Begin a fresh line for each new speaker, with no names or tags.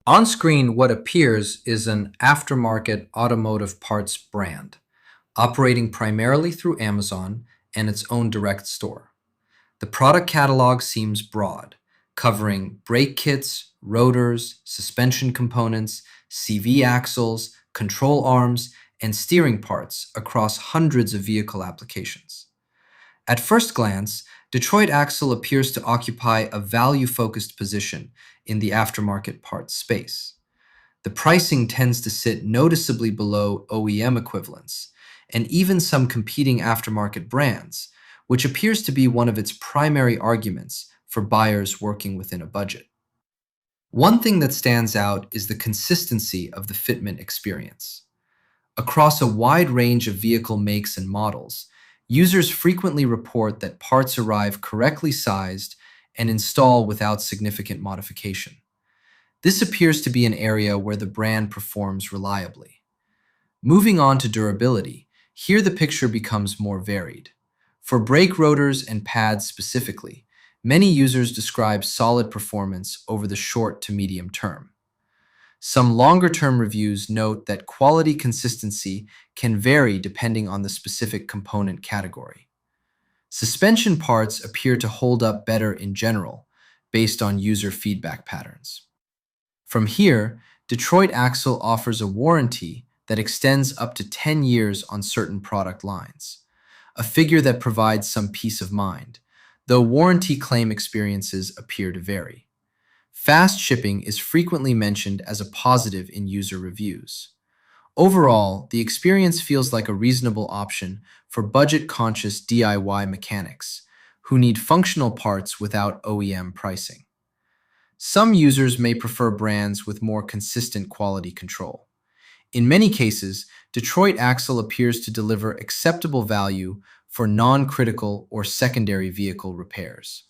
On screen, what appears is an aftermarket automotive parts brand, operating primarily through Amazon and its own direct store. The product catalog seems broad, covering brake kits, rotors, suspension components, CV axles, control arms, and steering parts across hundreds of vehicle applications. At first glance, Detroit Axle appears to occupy a value-focused position in the aftermarket parts space. The pricing tends to sit noticeably below OEM equivalents, and even some competing aftermarket brands, which appears to be one of its primary arguments for buyers working within a budget. One thing that stands out is the consistency of the fitment experience. Across a wide range of vehicle makes and models, users frequently report that parts arrive correctly sized and install without significant modification. This appears to be an area where the brand performs reliably. Moving on to durability, here the picture becomes more varied. For brake rotors and pads specifically, many users describe solid performance over the short to medium term. Some longer-term reviews note that quality consistency can vary depending on the specific component category. Suspension parts appear to hold up better in general, based on user feedback patterns. From here, Detroit Axle offers a warranty that extends up to 10 years on certain product lines, a figure that provides some peace of mind, though warranty claim experiences appear to vary. Fast shipping is frequently mentioned as a positive in user reviews. Overall, the experience feels like a reasonable option for budget-conscious DIY mechanics who need functional parts without OEM pricing. Some users may prefer brands with more consistent quality control. In many cases, Detroit Axle appears to deliver acceptable value for non-critical or secondary vehicle repairs.